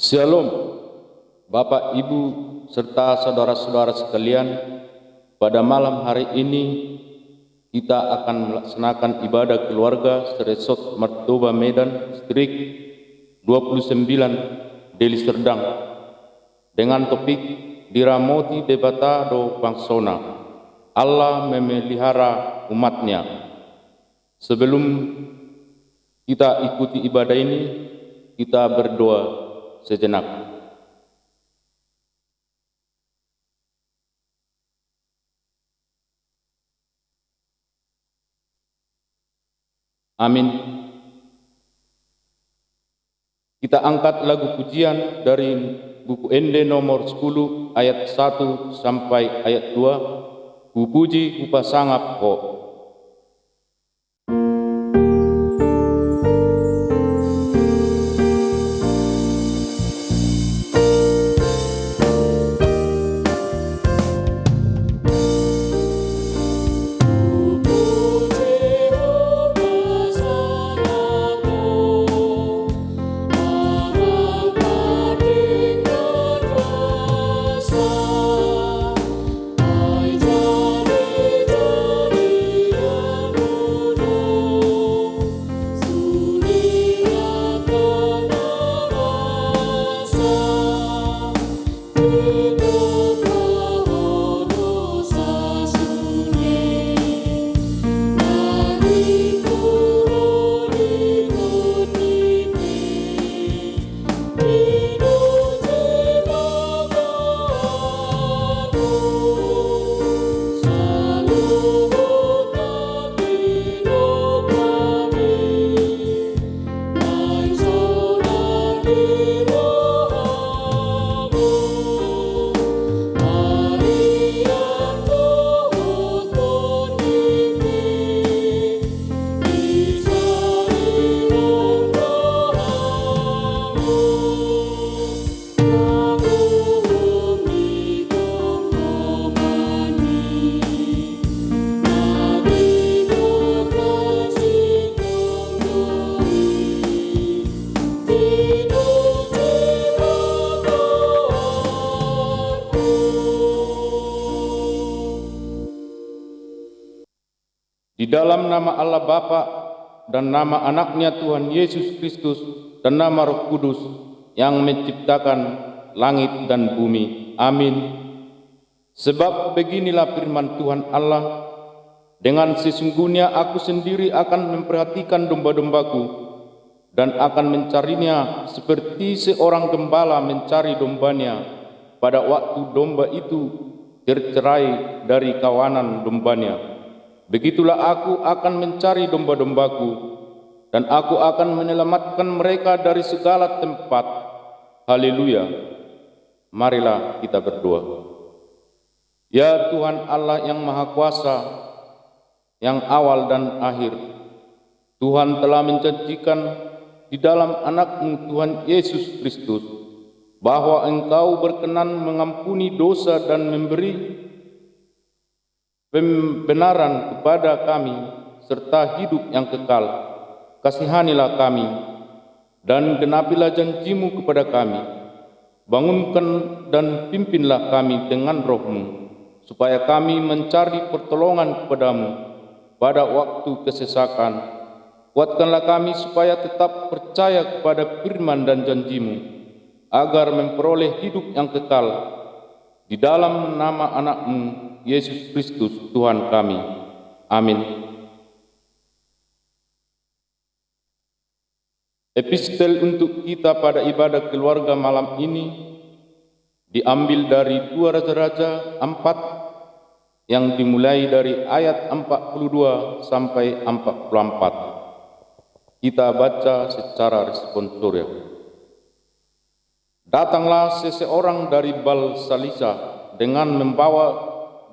Shalom, Bapak, Ibu, serta saudara-saudara sekalian. Pada malam hari ini kita akan melaksanakan ibadah keluarga Resort Martoba Medan, Distrik 29, Deli Serdang, dengan topik Diramoti Debatado Bangsona, Allah memelihara umatnya. Sebelum kita ikuti ibadah ini, kita berdoa sejenak. Amin. Kita angkat lagu pujian dari buku Ende nomor 10 ayat 1 sampai ayat 2. Ku puji, ku pasangap ho. Di dalam nama Allah Bapa dan nama anaknya Tuhan Yesus Kristus dan nama Roh Kudus yang menciptakan langit dan bumi. Amin. Sebab beginilah firman Tuhan Allah, dengan sesungguhnya aku sendiri akan memperhatikan domba-dombaku dan akan mencarinya seperti seorang gembala mencari dombanya pada waktu domba itu tercerai dari kawanan dombanya. Begitulah aku akan mencari domba-dombaku, dan aku akan menyelamatkan mereka dari segala tempat. Haleluya. Marilah kita berdoa. Ya Tuhan Allah yang Maha Kuasa, yang awal dan akhir, Tuhan telah menjanjikan di dalam anak-Mu Tuhan Yesus Kristus, bahwa Engkau berkenan mengampuni dosa dan memberi pembenaran kepada kami serta hidup yang kekal. Kasihanilah kami dan genapilah janji-Mu kepada kami. Bangunkan dan pimpinlah kami dengan Roh-Mu, supaya kami mencari pertolongan kepada-Mu pada waktu kesesakan. Kuatkanlah kami supaya tetap percaya kepada firman dan janji-Mu, agar memperoleh hidup yang kekal. Di dalam nama anak-Mu Yesus Kristus Tuhan kami. Amin. Epistel untuk kita pada ibadah keluarga malam ini diambil dari 2 Raja-Raja 4 yang dimulai dari ayat 42 sampai 44. Kita baca secara responsorial. Datanglah seseorang dari Balsalisa dengan membawa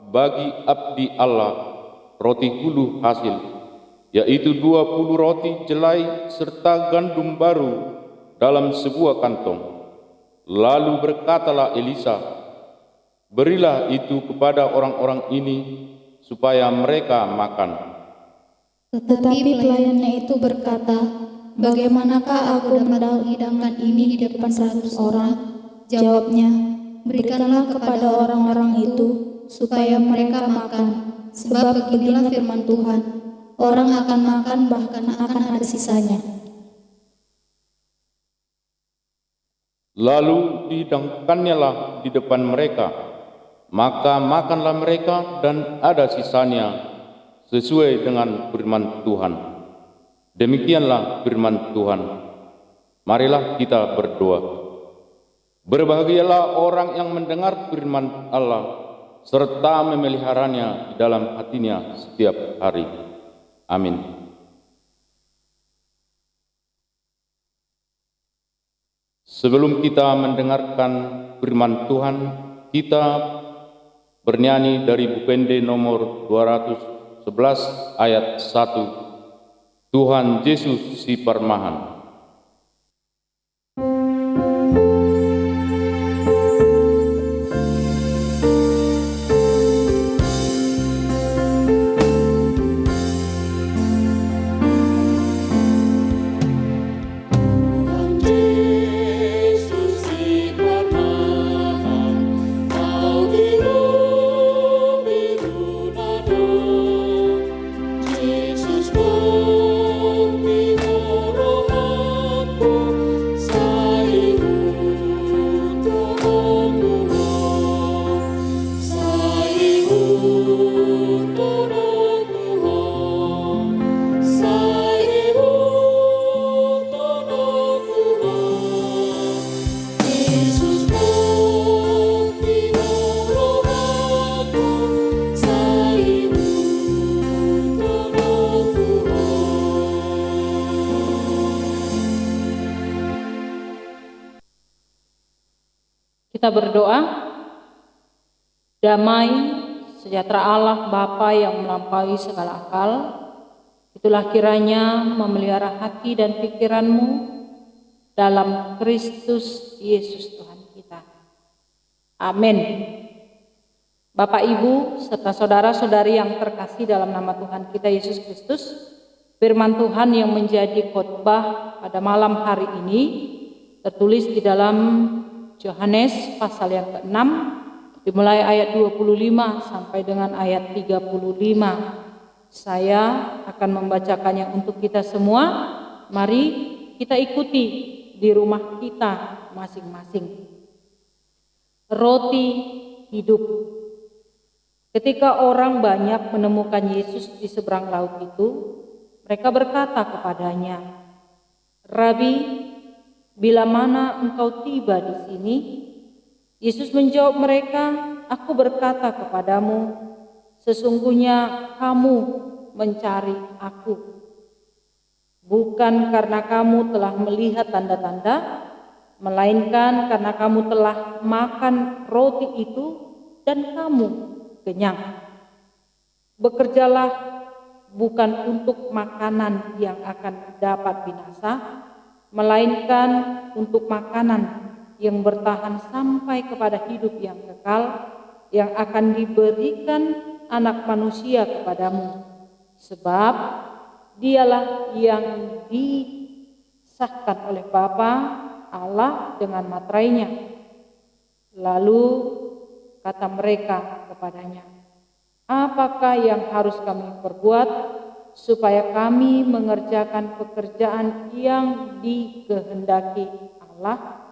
bagi abdi Allah roti hulu hasil, yaitu 20 roti jelai serta gandum baru dalam sebuah kantong. Lalu berkatalah Elisa, berilah itu kepada orang-orang ini supaya mereka makan. Tetapi pelayannya itu berkata, bagaimanakah aku dapat menghidangkan ini di depan 100 orang? Jawabnya, berikanlah kepada orang-orang itu supaya mereka makan, sebab beginilah firman Tuhan, orang akan makan bahkan akan ada sisanya. Lalu dihidangkannyalah di depan mereka, maka makanlah mereka dan ada sisanya sesuai dengan firman Tuhan. Demikianlah firman Tuhan. Marilah kita berdoa. Berbahagialah orang yang mendengar firman Allah serta memeliharanya di dalam hatinya setiap hari. Amin. Sebelum kita mendengarkan firman Tuhan, kita bernyanyi dari Bupende nomor 211 ayat 1. Tuhan Yesus si Permahan. Kita berdoa. Damai sejahtera Allah Bapa yang melampaui segala akal, itulah kiranya memelihara hati dan pikiranmu dalam Kristus Yesus Tuhan kita. Amin. Bapak, Ibu, serta saudara-saudari yang terkasih dalam nama Tuhan kita Yesus Kristus, firman Tuhan yang menjadi khotbah pada malam hari ini tertulis di dalam Yohanes pasal yang ke-6, dimulai ayat 25 sampai dengan ayat 35. Saya akan membacakannya untuk kita semua. Mari kita ikuti di rumah kita masing-masing. Roti hidup. Ketika orang banyak menemukan Yesus di seberang laut itu, mereka berkata kepadanya, "Rabi, bila mana engkau tiba di sini?" Yesus menjawab mereka, "Aku berkata kepadamu, sesungguhnya kamu mencari aku, bukan karena kamu telah melihat tanda-tanda, melainkan karena kamu telah makan roti itu dan kamu kenyang. Bekerjalah bukan untuk makanan yang akan dapat binasa, melainkan untuk makanan yang bertahan sampai kepada hidup yang kekal, yang akan diberikan Anak Manusia kepadamu. Sebab dialah yang disahkan oleh Bapa Allah dengan materainya." Lalu kata mereka kepadanya, "Apakah yang harus kami perbuat supaya kami mengerjakan pekerjaan yang dikehendaki Allah?"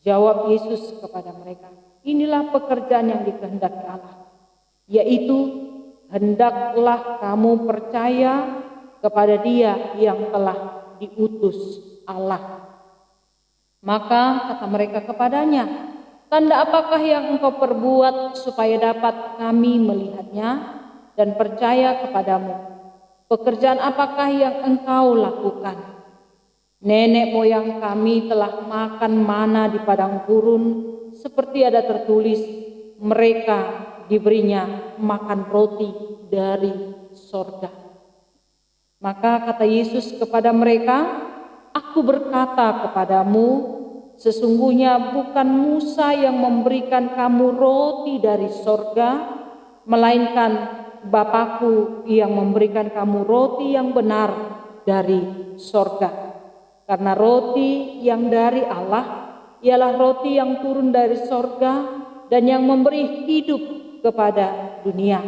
Jawab Yesus kepada mereka, "Inilah pekerjaan yang dikehendaki Allah, yaitu hendaklah kamu percaya kepada Dia yang telah diutus Allah." Maka kata mereka kepadanya, "Tanda apakah yang engkau perbuat supaya dapat kami melihatnya dan percaya kepadamu? Pekerjaan apakah yang engkau lakukan? Nenek moyang kami telah makan mana di padang gurun, seperti ada tertulis, mereka diberinya makan roti dari sorga." Maka kata Yesus kepada mereka, "Aku berkata kepadamu, sesungguhnya bukan Musa yang memberikan kamu roti dari sorga, melainkan Bapa-Ku yang memberikan kamu roti yang benar dari sorga. Karena roti yang dari Allah ialah roti yang turun dari sorga dan yang memberi hidup kepada dunia.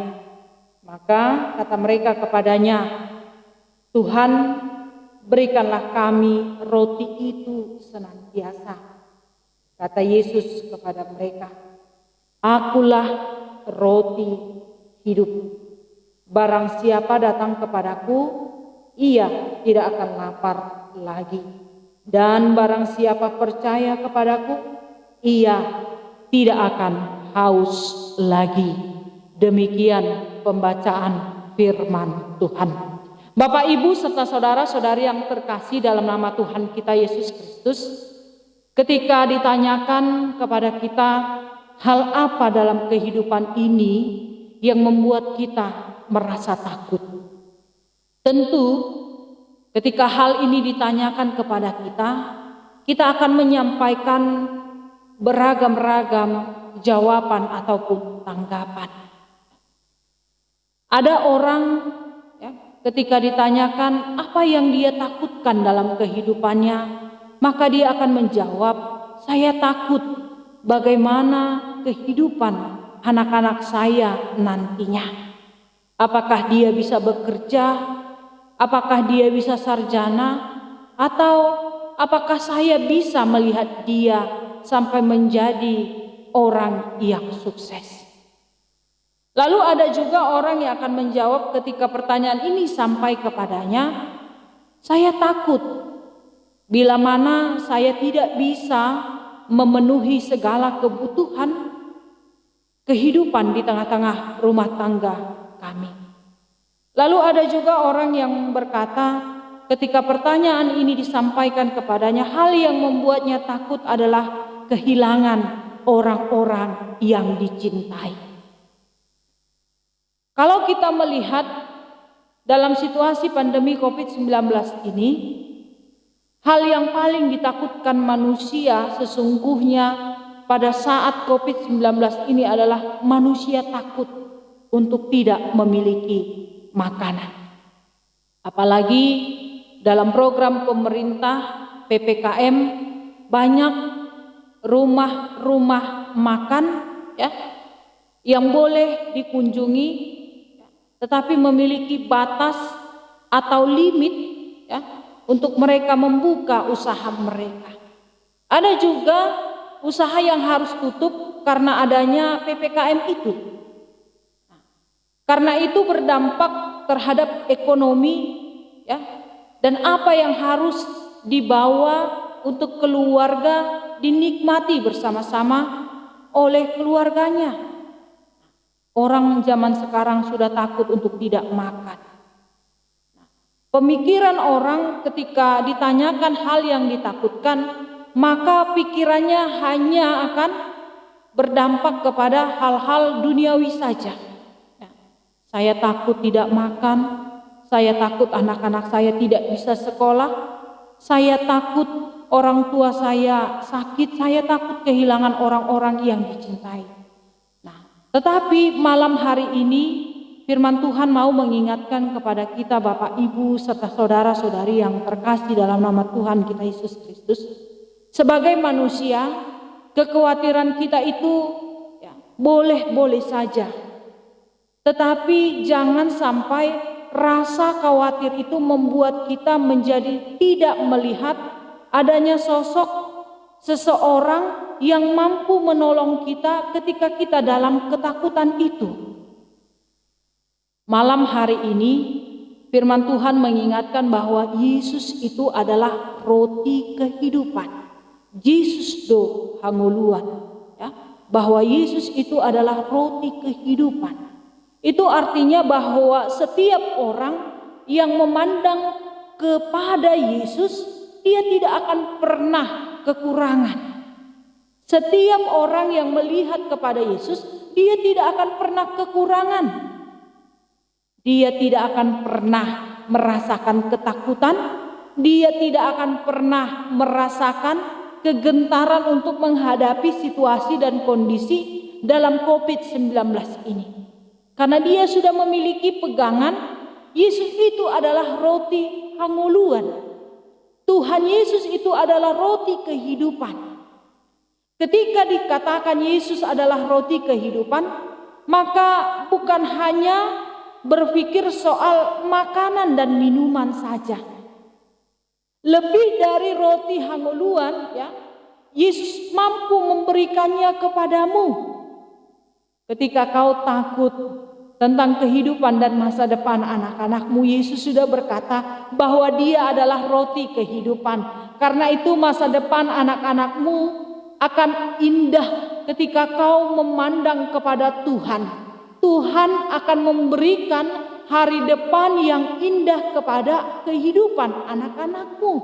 Maka kata mereka kepadanya, Tuhan, berikanlah kami roti itu senantiasa. Kata Yesus kepada mereka, Akulah roti hidup. Barang siapa datang kepadaku, ia tidak akan lapar lagi. Dan barang siapa percaya kepadaku, ia tidak akan haus lagi. Demikian pembacaan firman Tuhan. Bapak, Ibu, serta saudara-saudari yang terkasih dalam nama Tuhan kita Yesus Kristus, ketika ditanyakan kepada kita hal apa dalam kehidupan ini yang membuat kita merasa takut, tentu ketika hal ini ditanyakan kepada kita akan menyampaikan beragam-ragam jawaban ataupun tanggapan. Ada orang ketika ditanyakan apa yang dia takutkan dalam kehidupannya, maka dia akan menjawab, saya takut bagaimana kehidupan anak-anak saya nantinya. Apakah dia bisa bekerja? Apakah dia bisa sarjana? Atau apakah saya bisa melihat dia sampai menjadi orang yang sukses? Lalu ada juga orang yang akan menjawab ketika pertanyaan ini sampai kepadanya, saya takut bila mana saya tidak bisa memenuhi segala kebutuhan kehidupan di tengah-tengah rumah tangga kami. Lalu ada juga orang yang berkata ketika pertanyaan ini disampaikan kepadanya, hal yang membuatnya takut adalah kehilangan orang-orang yang dicintai. Kalau kita melihat dalam situasi pandemi COVID-19 ini, hal yang paling ditakutkan manusia sesungguhnya pada saat COVID-19 ini adalah manusia takut untuk tidak memiliki makanan. Apalagi dalam program pemerintah PPKM banyak rumah-rumah makan yang boleh dikunjungi, tetapi memiliki batas atau limit untuk mereka membuka usaha mereka. Ada juga usaha yang harus tutup karena adanya PPKM itu. Karena itu berdampak terhadap ekonomi dan apa yang harus dibawa untuk keluarga dinikmati bersama-sama oleh keluarganya. Orang zaman sekarang sudah takut untuk tidak makan. Pemikiran orang ketika ditanyakan hal yang ditakutkan, maka pikirannya hanya akan berdampak kepada hal-hal duniawi saja. Saya takut tidak makan, saya takut anak-anak saya tidak bisa sekolah, saya takut orang tua saya sakit, saya takut kehilangan orang-orang yang dicintai. Tetapi malam hari ini firman Tuhan mau mengingatkan kepada kita Bapak, Ibu, serta saudara-saudari yang terkasih dalam nama Tuhan kita Yesus Kristus. Sebagai manusia, kekhawatiran kita itu boleh-boleh saja. Tetapi jangan sampai rasa khawatir itu membuat kita menjadi tidak melihat adanya sosok seseorang yang mampu menolong kita ketika kita dalam ketakutan itu. Malam hari ini firman Tuhan mengingatkan bahwa Yesus itu adalah roti kehidupan. Yesus do hanguluan, bahwa Yesus itu adalah roti kehidupan. Itu artinya bahwa setiap orang yang memandang kepada Yesus, dia tidak akan pernah kekurangan. Setiap orang yang melihat kepada Yesus, dia tidak akan pernah kekurangan. Dia tidak akan pernah merasakan ketakutan. Dia tidak akan pernah merasakan kegentaran untuk menghadapi situasi dan kondisi dalam COVID-19 ini. Karena dia sudah memiliki pegangan, Yesus itu adalah roti hanguluan. Tuhan Yesus itu adalah roti kehidupan. Ketika dikatakan Yesus adalah roti kehidupan, maka bukan hanya berpikir soal makanan dan minuman saja. Lebih dari roti hanguluan, ya, Yesus mampu memberikannya kepadamu. Ketika kau takut tentang kehidupan dan masa depan anak-anakmu, Yesus sudah berkata bahwa Dia adalah roti kehidupan. Karena itu masa depan anak-anakmu akan indah ketika kau memandang kepada Tuhan. Tuhan akan memberikan hari depan yang indah kepada kehidupan anak-anakmu.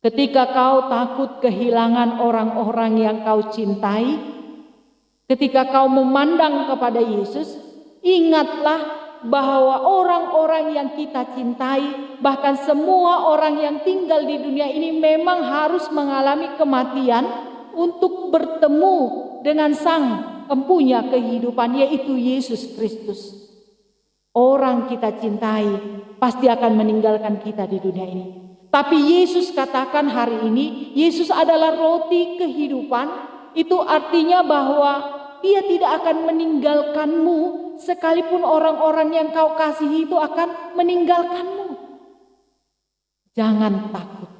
Ketika kau takut kehilangan orang-orang yang kau cintai, ketika kau memandang kepada Yesus, ingatlah bahwa orang-orang yang kita cintai, bahkan semua orang yang tinggal di dunia ini memang harus mengalami kematian untuk bertemu dengan Sang Empunya kehidupan, yaitu Yesus Kristus. Orang kita cintai pasti akan meninggalkan kita di dunia ini. Tapi Yesus katakan hari ini, Yesus adalah roti kehidupan. Itu artinya bahwa Dia tidak akan meninggalkanmu sekalipun orang-orang yang kau kasihi itu akan meninggalkanmu. Jangan takut.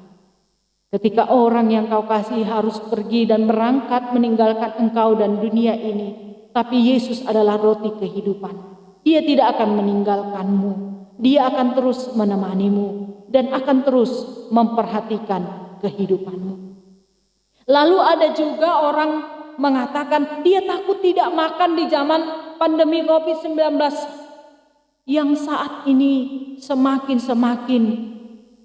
Ketika orang yang kau kasihi harus pergi dan berangkat meninggalkan engkau dan dunia ini. Tapi Yesus adalah roti kehidupan. Dia tidak akan meninggalkanmu. Dia akan terus menemanimu dan akan terus memperhatikan kehidupanmu. Lalu ada juga orang mengatakan dia takut tidak makan di zaman pandemi COVID-19 yang saat ini semakin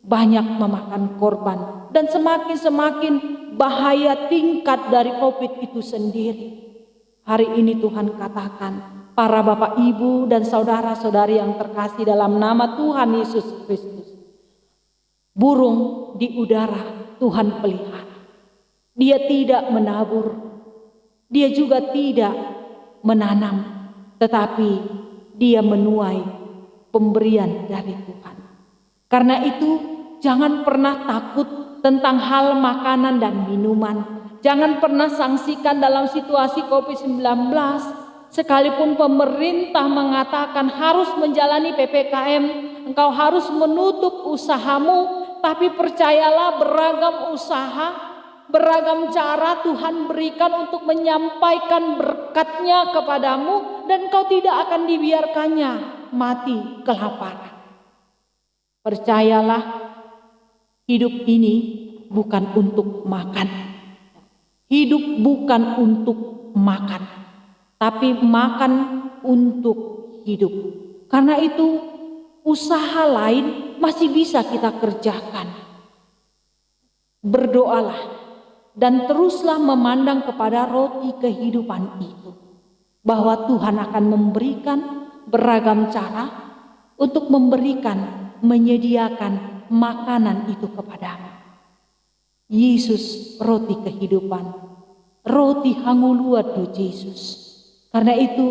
banyak memakan korban dan semakin bahaya tingkat dari COVID itu sendiri. Hari ini Tuhan katakan, para bapak ibu dan saudara-saudari yang terkasih dalam nama Tuhan Yesus Kristus, burung di udara Tuhan pelihara. Dia tidak menabur, Dia juga tidak menanam, tetapi Dia menuai pemberian dari Tuhan. Karena itu jangan pernah takut tentang hal makanan dan minuman. Jangan pernah sangsikan dalam situasi COVID-19. Sekalipun pemerintah mengatakan harus menjalani PPKM, engkau harus menutup usahamu, tapi percayalah beragam usaha, beragam cara Tuhan berikan untuk menyampaikan berkat-Nya kepadamu dan kau tidak akan dibiarkannya mati kelaparan. Percayalah, hidup ini bukan untuk makan. Hidup bukan untuk makan, tapi makan untuk hidup. Karena itu usaha lain masih bisa kita kerjakan. Berdoalah dan teruslah memandang kepada roti kehidupan itu, bahwa Tuhan akan memberikan beragam cara untuk menyediakan makanan itu kepadamu. Yesus roti kehidupan, roti hanguluan Yesus. Karena itu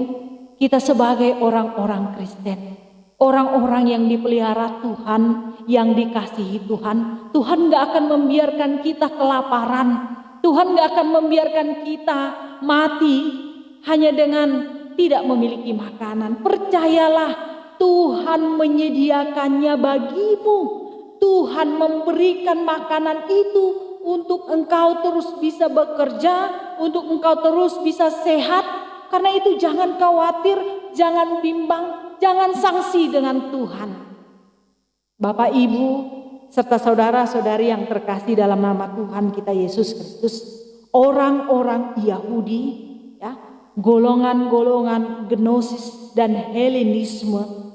kita sebagai orang-orang Kristen, orang-orang yang dipelihara Tuhan, yang dikasihi Tuhan, Tuhan gak akan membiarkan kita kelaparan. Tuhan gak akan membiarkan kita mati hanya dengan tidak memiliki makanan. Percayalah, Tuhan menyediakannya bagimu. Tuhan memberikan makanan itu untuk engkau terus bisa bekerja, untuk engkau terus bisa sehat. Karena itu jangan khawatir, jangan bimbang, jangan sangsi dengan Tuhan. Bapak, Ibu, serta saudara-saudari yang terkasih dalam nama Tuhan kita Yesus Kristus, orang-orang Yahudi, ya, golongan-golongan Gnosis dan Helenisme,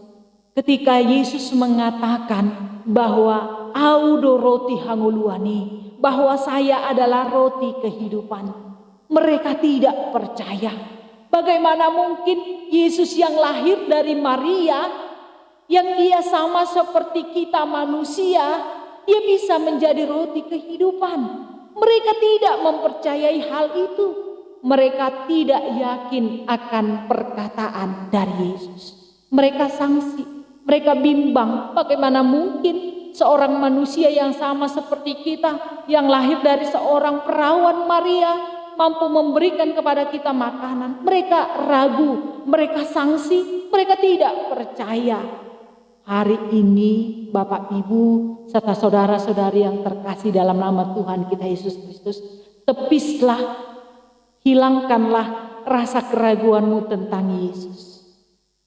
ketika Yesus mengatakan bahwa audo roti hanguluani, bahwa saya adalah roti kehidupan, mereka tidak percaya. Bagaimana mungkin Yesus yang lahir dari Maria, yang Dia sama seperti kita manusia, Dia bisa menjadi roti kehidupan? Mereka tidak mempercayai hal itu. Mereka tidak yakin akan perkataan dari Yesus. Mereka sangsi, mereka bimbang, bagaimana mungkin seorang manusia yang sama seperti kita, yang lahir dari seorang perawan Maria, mampu memberikan kepada kita makanan. Mereka ragu, mereka sangsi, mereka tidak percaya. Hari ini Bapak Ibu serta saudara-saudari yang terkasih dalam nama Tuhan kita Yesus Kristus, tepislah, hilangkanlah rasa keraguanmu tentang Yesus.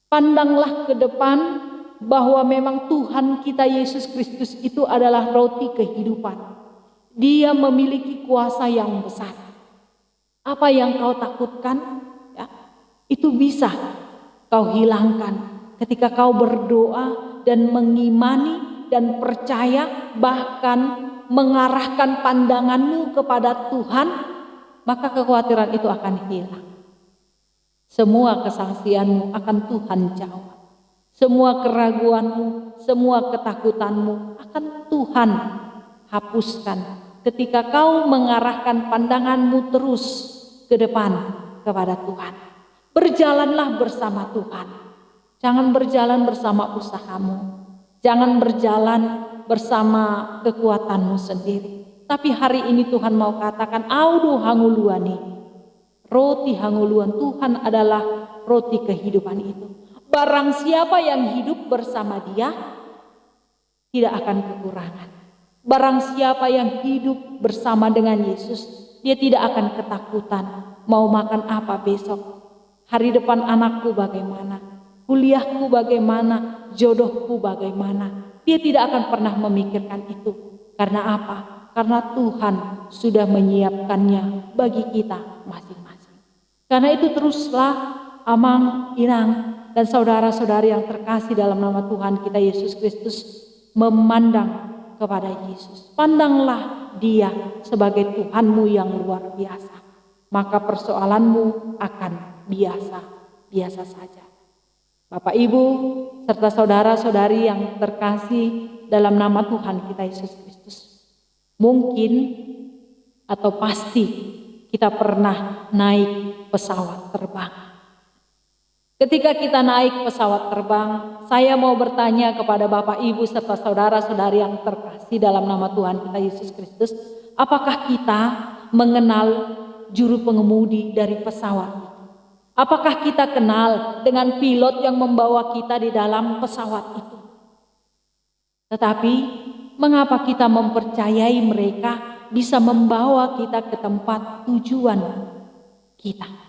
Pandanglah ke depan bahwa memang Tuhan kita Yesus Kristus itu adalah roti kehidupan. Dia memiliki kuasa yang besar. Apa yang kau takutkan, ya, itu bisa kau hilangkan ketika kau berdoa dan mengimani dan percaya, bahkan mengarahkan pandanganmu kepada Tuhan, maka kekhawatiran itu akan hilang. Semua kesaksianmu akan Tuhan jawab. Semua keraguanmu, semua ketakutanmu akan Tuhan hapuskan ketika kau mengarahkan pandanganmu terus ke depan kepada Tuhan. Berjalanlah bersama Tuhan. Jangan berjalan bersama usahamu. Jangan berjalan bersama kekuatanmu sendiri. Tapi hari ini Tuhan mau katakan, audu hanguluani. Roti hanguluan Tuhan adalah roti kehidupan itu. Barang siapa yang hidup bersama Dia tidak akan kekurangan. Barang siapa yang hidup bersama dengan Yesus, dia tidak akan ketakutan mau makan apa besok. Hari depan anakku bagaimana, kuliahku bagaimana, jodohku bagaimana. Dia tidak akan pernah memikirkan itu. Karena apa? Karena Tuhan sudah menyiapkannya bagi kita masing-masing. Karena itu teruslah Amang, Inang, dan saudara-saudari yang terkasih dalam nama Tuhan kita Yesus Kristus memandang kepada Yesus. Pandanglah Dia sebagai Tuhanmu yang luar biasa. Maka persoalanmu akan biasa saja. Bapak Ibu serta saudara-saudari yang terkasih dalam nama Tuhan kita Yesus Kristus. Mungkin atau pasti kita pernah naik pesawat terbang. Ketika kita naik pesawat terbang, saya mau bertanya kepada Bapak Ibu serta saudara-saudari yang terkasih dalam nama Tuhan kita Yesus Kristus, apakah kita mengenal juru pengemudi dari pesawat itu? Apakah kita kenal dengan pilot yang membawa kita di dalam pesawat itu? Tetapi mengapa kita mempercayai mereka bisa membawa kita ke tempat tujuan kita?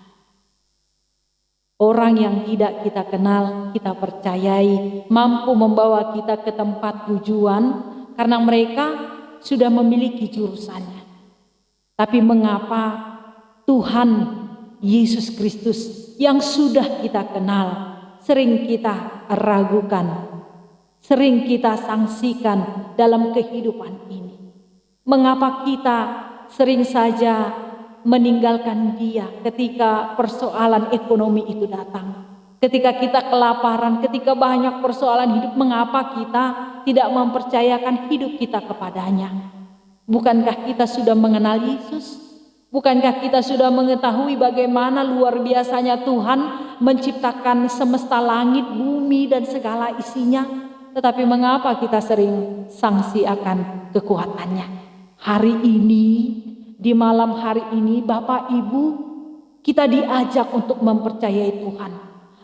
Orang yang tidak kita kenal, kita percayai mampu membawa kita ke tempat tujuan karena mereka sudah memiliki jurusannya. Tapi mengapa Tuhan Yesus Kristus yang sudah kita kenal sering kita ragukan, sering kita sangsikan dalam kehidupan ini? Mengapa kita sering saja meninggalkan Dia ketika persoalan ekonomi itu datang? Ketika kita kelaparan, ketika banyak persoalan hidup, mengapa kita tidak mempercayakan hidup kita kepadanya? Bukankah kita sudah mengenal Yesus? Bukankah kita sudah mengetahui bagaimana luar biasanya Tuhan menciptakan semesta langit, bumi, dan segala isinya? Tetapi mengapa kita sering sangsi akan kekuatannya? Hari ini, di malam hari ini, Bapak Ibu, kita diajak untuk mempercayai Tuhan.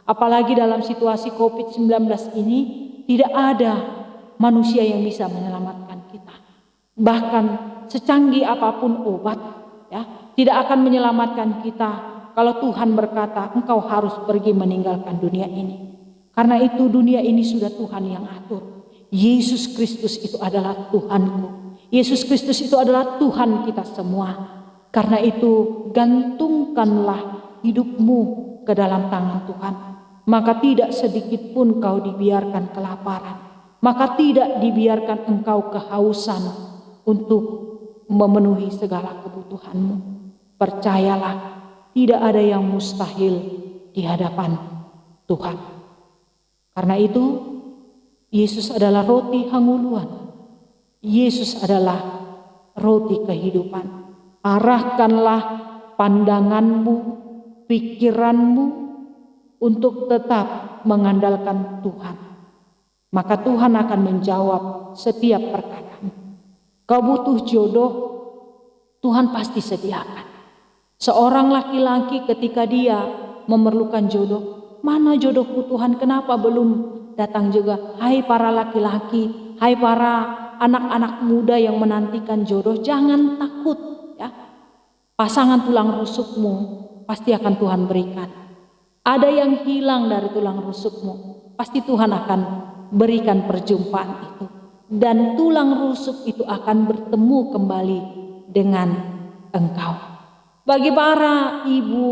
Apalagi dalam situasi COVID-19 ini, tidak ada manusia yang bisa menyelamatkan kita. Bahkan secanggih apapun obat, ya, tidak akan menyelamatkan kita kalau Tuhan berkata, engkau harus pergi meninggalkan dunia ini. Karena itu dunia ini sudah Tuhan yang atur. Yesus Kristus itu adalah Tuhanku. Yesus Kristus itu adalah Tuhan kita semua. Karena itu gantungkanlah hidupmu ke dalam tangan Tuhan. Maka tidak sedikit pun kau dibiarkan kelaparan. Maka tidak dibiarkan engkau kehausan untuk memenuhi segala kebutuhanmu. Percayalah, tidak ada yang mustahil di hadapan Tuhan. Karena itu Yesus adalah roti hanguluan. Yesus adalah roti kehidupan. Arahkanlah pandanganmu, pikiranmu untuk tetap mengandalkan Tuhan. maka Tuhan akan menjawab setiap perkataanmu. Kau butuh jodoh, Tuhan pasti sediakan. Seorang laki-laki ketika dia memerlukan jodoh, mana jodohku Tuhan, kenapa belum datang juga? Hai para laki-laki, hai para anak-anak muda yang menantikan jodoh, jangan takut ya. Pasangan tulang rusukmu pasti akan Tuhan berikan. Ada yang hilang dari tulang rusukmu, pasti Tuhan akan berikan perjumpaan itu. Dan tulang rusuk itu akan bertemu kembali dengan engkau. Bagi para ibu,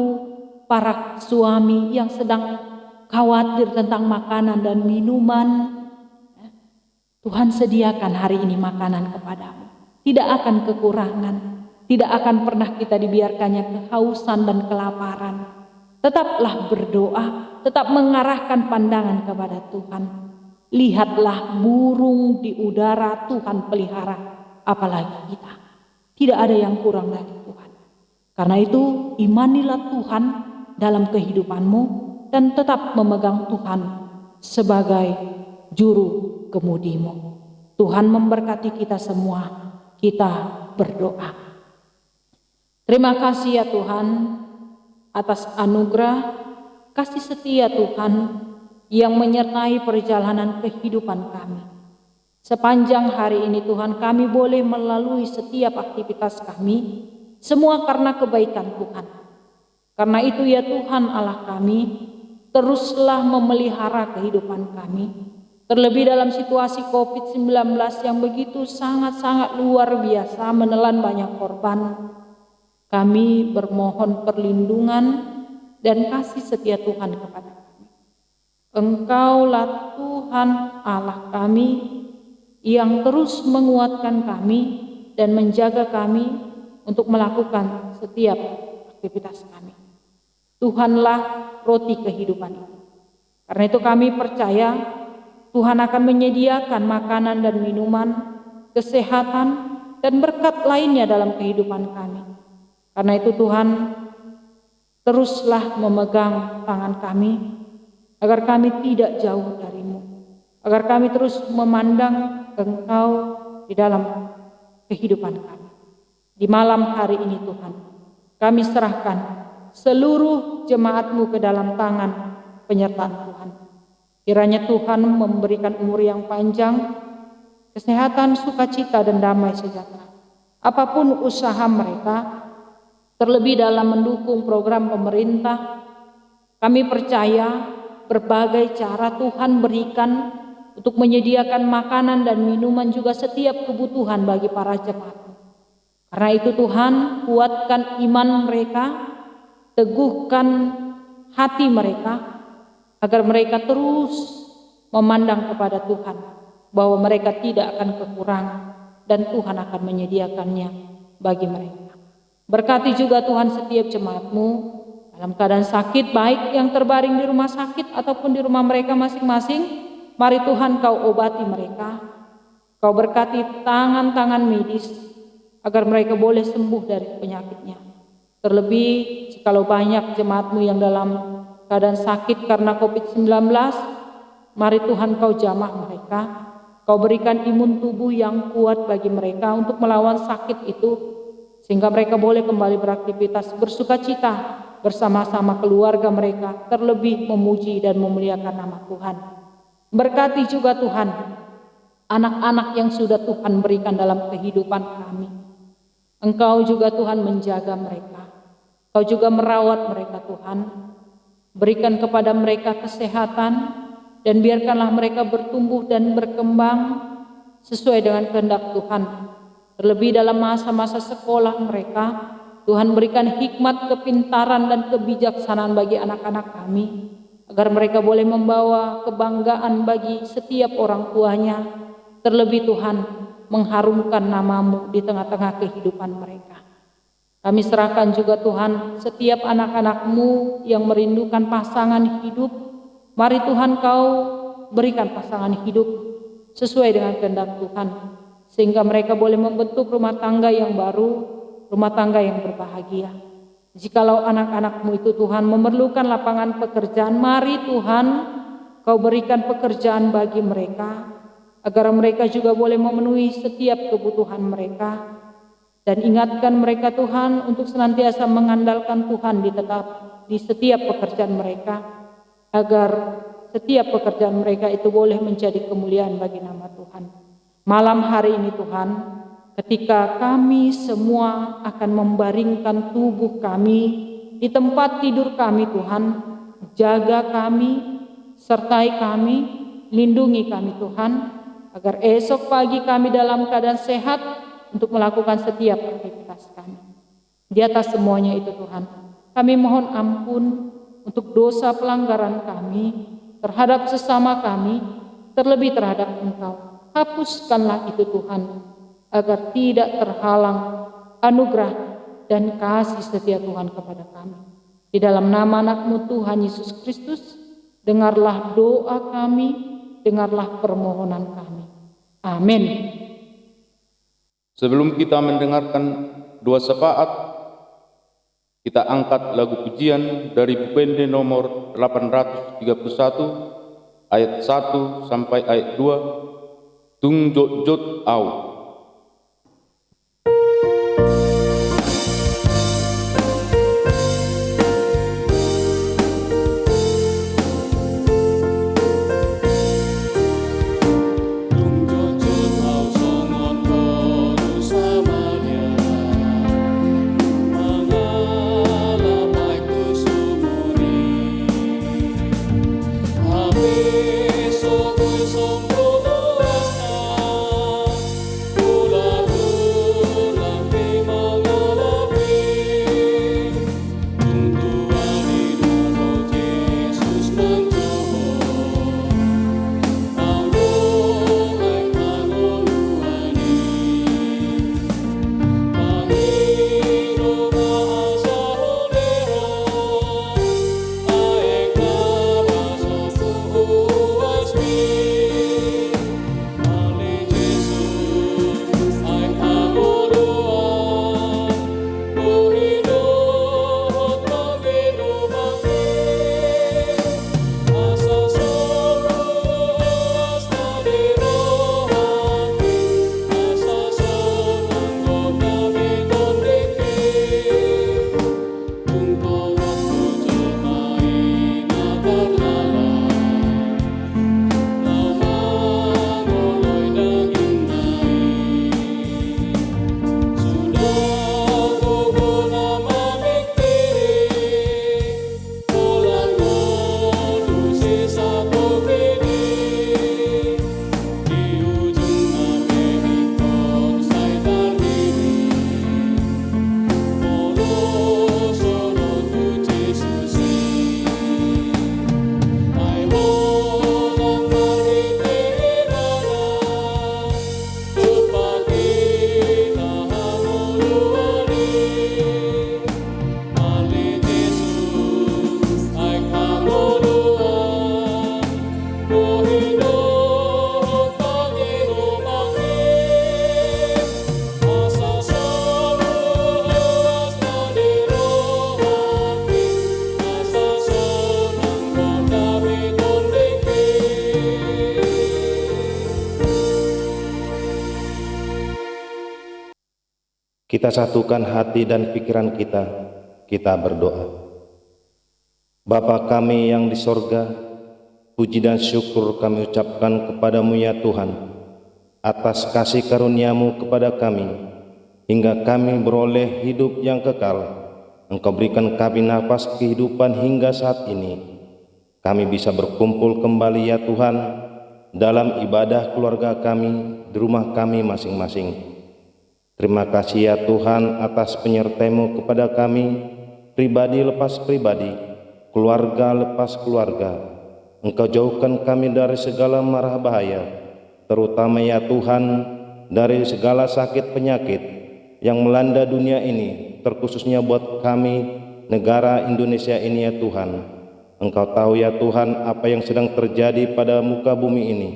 para suami yang sedang khawatir tentang makanan dan minuman, Tuhan sediakan hari ini makanan kepadamu. Tidak akan kekurangan, tidak akan pernah kita dibiarkannya kehausan dan kelaparan. Tetaplah berdoa, tetap mengarahkan pandangan kepada Tuhan. Lihatlah burung di udara Tuhan pelihara, apalagi kita. Tidak ada yang kurang dari Tuhan. Karena itu imanilah Tuhan dalam kehidupanmu dan tetap memegang Tuhan sebagai juru kemudimu. Tuhan memberkati kita semua. Kita berdoa. Terima kasih ya Tuhan atas anugerah kasih setia Tuhan yang menyertai perjalanan kehidupan kami. Sepanjang hari ini Tuhan, kami boleh melalui setiap aktivitas kami, semua karena kebaikan Tuhan. Karena itu ya Tuhan Allah kami, teruslah memelihara kehidupan kami. Terlebih dalam situasi COVID-19 yang begitu sangat-sangat luar biasa menelan banyak korban. Kami bermohon perlindungan dan kasih setia Tuhan kepada kami. Engkaulah Tuhan Allah kami yang terus menguatkan kami dan menjaga kami untuk melakukan setiap aktivitas kami. Tuhanlah roti kehidupan itu. Karena itu kami percaya Tuhan akan menyediakan makanan dan minuman, kesehatan dan berkat lainnya dalam kehidupan kami. Karena itu Tuhan teruslah memegang tangan kami agar kami tidak jauh darimu, agar kami terus memandang Engkau di dalam kehidupan kami. Di malam hari ini Tuhan, kami serahkan seluruh jemaat-Mu ke dalam tangan penyertaan Tuhan. Kiranya Tuhan memberikan umur yang panjang, kesehatan, sukacita dan damai sejahtera. Apapun usaha mereka, terlebih dalam mendukung program pemerintah, kami percaya berbagai cara Tuhan berikan untuk menyediakan makanan dan minuman juga setiap kebutuhan bagi para jemaat. Karena itu Tuhan, kuatkan iman mereka, teguhkan hati mereka, agar mereka terus memandang kepada Tuhan, bahwa mereka tidak akan kekurangan dan Tuhan akan menyediakannya bagi mereka. Berkati juga Tuhan setiap jemaat-Mu dalam keadaan sakit, baik yang terbaring di rumah sakit ataupun di rumah mereka masing-masing. Mari Tuhan Kau obati mereka, Kau berkati tangan-tangan medis agar mereka boleh sembuh dari penyakitnya. Terlebih jikalau banyak jemaat-Mu yang dalam keadaan sakit karena COVID-19, mari Tuhan Kau jamah mereka, Kau berikan imun tubuh yang kuat bagi mereka untuk melawan sakit itu, sehingga mereka boleh kembali beraktivitas bersukacita bersama-sama keluarga mereka, terlebih memuji dan memuliakan nama Tuhan. Berkati juga Tuhan anak-anak yang sudah Tuhan berikan dalam kehidupan kami. Engkau juga Tuhan menjaga mereka, Kau juga merawat mereka Tuhan. Berikan kepada mereka kesehatan dan biarkanlah mereka bertumbuh dan berkembang sesuai dengan kehendak Tuhan. Terlebih dalam masa-masa sekolah mereka, Tuhan berikan hikmat, kepintaran dan kebijaksanaan bagi anak-anak kami, agar mereka boleh membawa kebanggaan bagi setiap orang tuanya. Terlebih Tuhan mengharumkan nama-Mu di tengah-tengah kehidupan mereka. Kami serahkan juga Tuhan setiap anak-anak-Mu yang merindukan pasangan hidup. Mari Tuhan Kau berikan pasangan hidup sesuai dengan kehendak Tuhan, sehingga mereka boleh membentuk rumah tangga yang baru, rumah tangga yang berbahagia. Jikalau anak-anak-Mu itu Tuhan memerlukan lapangan pekerjaan, mari Tuhan Kau berikan pekerjaan bagi mereka, agar mereka juga boleh memenuhi setiap kebutuhan mereka. Dan ingatkan mereka Tuhan untuk senantiasa mengandalkan Tuhan di setiap pekerjaan mereka, agar setiap pekerjaan mereka itu boleh menjadi kemuliaan bagi nama Tuhan. Malam hari ini Tuhan, ketika kami semua akan membaringkan tubuh kami di tempat tidur kami Tuhan, jaga kami, sertai kami, lindungi kami Tuhan, agar esok pagi kami dalam keadaan sehat untuk melakukan setiap aktivitas kami. Di atas semuanya itu Tuhan, kami mohon ampun untuk dosa pelanggaran kami terhadap sesama kami, terlebih terhadap Engkau. Hapuskanlah itu Tuhan, agar tidak terhalang anugerah dan kasih setia Tuhan kepada kami. Di dalam nama anak-Mu Tuhan Yesus Kristus, dengarlah doa kami, dengarlah permohonan kami. Amin. Sebelum kita mendengarkan doa syafaat, kita angkat lagu pujian dari Bupende nomor 831 ayat 1 sampai ayat 2, Tung Jot Jot Au. Kita satukan hati dan pikiran kita berdoa. Bapa kami yang di sorga, puji dan syukur kami ucapkan kepadamu ya Tuhan, atas kasih karunia-Mu kepada kami, hingga kami beroleh hidup yang kekal. Engkau berikan kami nafas kehidupan hingga saat ini. Kami bisa berkumpul kembali ya Tuhan, dalam ibadah keluarga kami, di rumah kami masing-masing. Terima kasih ya Tuhan atas penyertai-Mu kepada kami, pribadi lepas pribadi, keluarga lepas keluarga. Engkau jauhkan kami dari segala mara bahaya, terutama ya Tuhan dari segala sakit penyakit yang melanda dunia ini, terkhususnya buat kami negara Indonesia ini ya Tuhan. Engkau tahu ya Tuhan apa yang sedang terjadi pada muka bumi ini.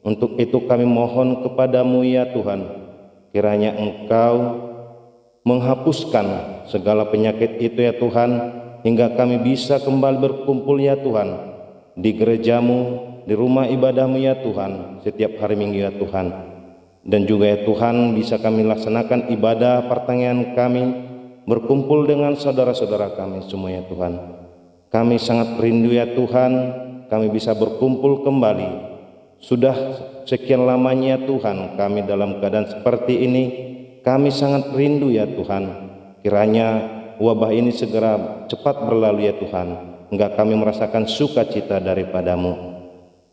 Untuk itu kami mohon kepadamu ya Tuhan, kiranya Engkau menghapuskan segala penyakit itu ya Tuhan, hingga kami bisa kembali berkumpul ya Tuhan di gereja-Mu, di rumah ibadah-Mu ya Tuhan setiap hari Minggu ya Tuhan. Dan juga ya Tuhan bisa kami laksanakan ibadah pertengahan kami berkumpul dengan saudara-saudara kami semua ya Tuhan. Kami sangat rindu ya Tuhan, kami bisa berkumpul kembali. Sudah sekian lamanya ya Tuhan kami dalam keadaan seperti ini, kami sangat rindu ya Tuhan. Kiranya wabah ini segera cepat berlalu ya Tuhan, hingga kami merasakan sukacita daripada-Mu.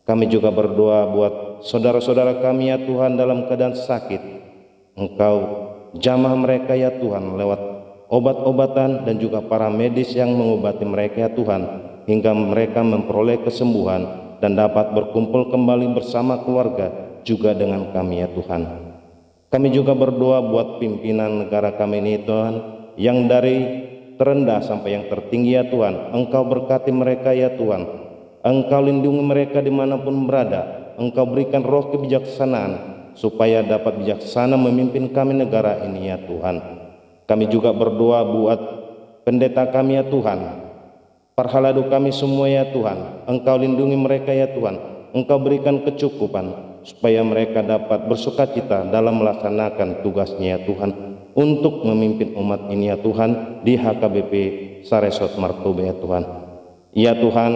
Kami juga berdoa buat saudara-saudara kami ya Tuhan dalam keadaan sakit. Engkau jamah mereka ya Tuhan lewat obat-obatan dan juga para medis yang mengobati mereka ya Tuhan, hingga mereka memperoleh kesembuhan dan dapat berkumpul kembali bersama keluarga juga dengan kami ya Tuhan. Kami juga berdoa buat pimpinan negara kami ini Tuhan, yang dari terendah sampai yang tertinggi ya Tuhan. Engkau berkati mereka ya Tuhan, Engkau lindungi mereka dimanapun berada. Engkau berikan roh kebijaksanaan supaya dapat bijaksana memimpin kami negara ini ya Tuhan. Kami juga berdoa buat pendeta kami ya Tuhan, parhaladu kami semua ya Tuhan. Engkau lindungi mereka ya Tuhan, Engkau berikan kecukupan supaya mereka dapat bersukacita dalam melaksanakan tugasnya ya Tuhan, untuk memimpin umat ini ya Tuhan di HKBP Saresot Martoba ya Tuhan. Ya Tuhan,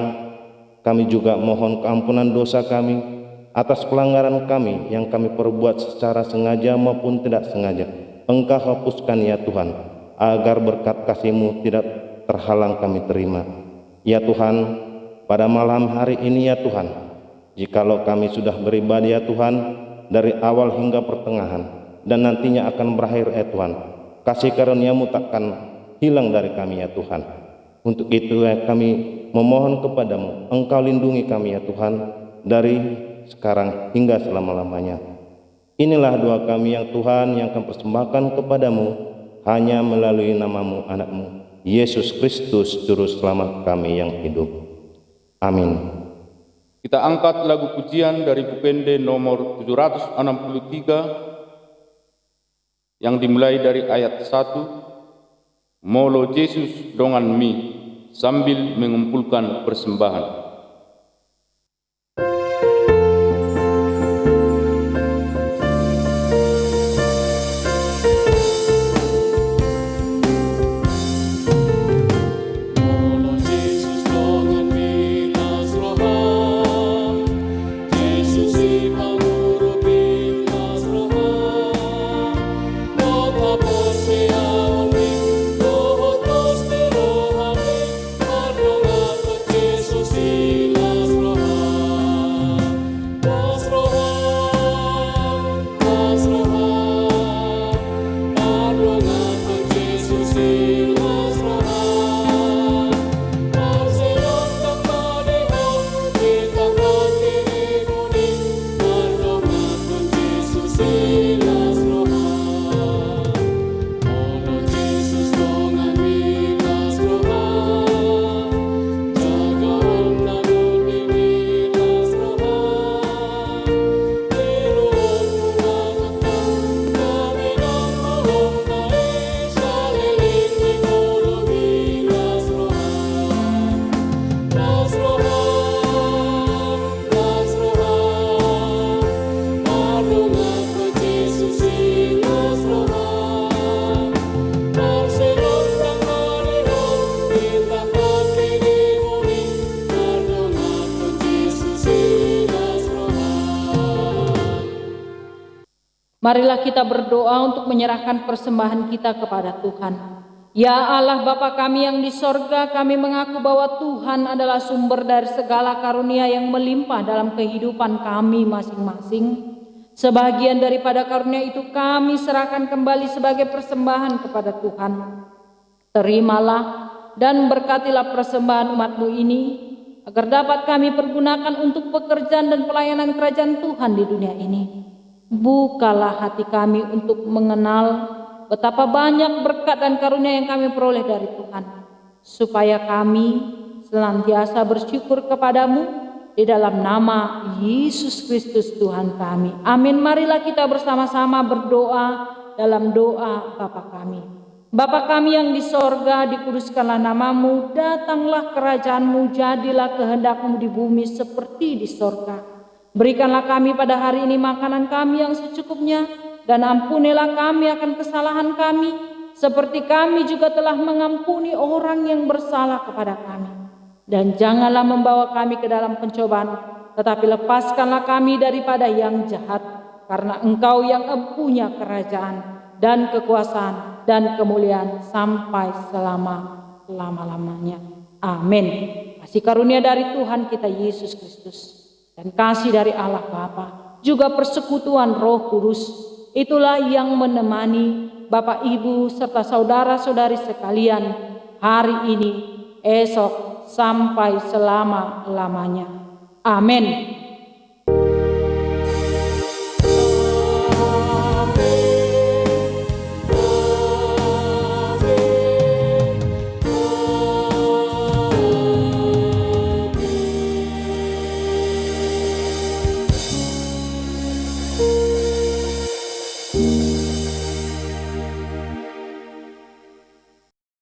kami juga mohon keampunan dosa kami atas pelanggaran kami yang kami perbuat secara sengaja maupun tidak sengaja. Engkau hapuskan ya Tuhan, agar berkat kasih-Mu tidak terhalang kami terima. Ya Tuhan, pada malam hari ini ya Tuhan, jikalau kami sudah beribadah ya Tuhan dari awal hingga pertengahan dan nantinya akan berakhir ya Tuhan, kasih karunia-Mu takkan hilang dari kami ya Tuhan. Untuk itu ya kami memohon kepada-Mu, Engkau lindungi kami ya Tuhan dari sekarang hingga selama-lamanya. Inilah doa kami yang Tuhan yang kami persembahkan kepada-Mu hanya melalui nama-Mu, anak-Mu Yesus Kristus Juru Selamat kami yang hidup. Amin. Kita angkat lagu pujian dari Bupende nomor 763 yang dimulai dari ayat 1. Molo Yesus dongan mi, sambil mengumpulkan persembahan. Marilah kita berdoa untuk menyerahkan persembahan kita kepada Tuhan. Ya Allah Bapa kami yang di sorga, kami mengaku bahwa Tuhan adalah sumber dari segala karunia yang melimpah dalam kehidupan kami masing-masing. Sebagian daripada karunia itu kami serahkan kembali sebagai persembahan kepada Tuhan. Terimalah dan berkatilah persembahan umat-Mu ini, agar dapat kami pergunakan untuk pekerjaan dan pelayanan kerajaan Tuhan di dunia ini. Bukalah hati kami untuk mengenal betapa banyak berkat dan karunia yang kami peroleh dari Tuhan, supaya kami senantiasa bersyukur kepada-Mu di dalam nama Yesus Kristus Tuhan kami. Amin. Marilah kita bersama-sama berdoa dalam doa Bapa kami. Bapa kami yang di sorga, dikuduskanlah namamu, datanglah kerajaanmu, jadilah kehendakmu di bumi seperti di sorga. Berikanlah kami pada hari ini makanan kami yang secukupnya, dan ampunilah kami akan kesalahan kami, seperti kami juga telah mengampuni orang yang bersalah kepada kami. Dan janganlah membawa kami ke dalam pencobaan, tetapi lepaskanlah kami daripada yang jahat, karena Engkau yang empunya kerajaan dan kekuasaan dan kemuliaan sampai selama-lamanya. Amin. Kasih karunia dari Tuhan kita Yesus Kristus dan kasih dari Allah Bapa, juga persekutuan Roh Kudus, itulah yang menemani Bapak, Ibu, serta saudara-saudari sekalian hari ini, esok, sampai selama-lamanya. Amin.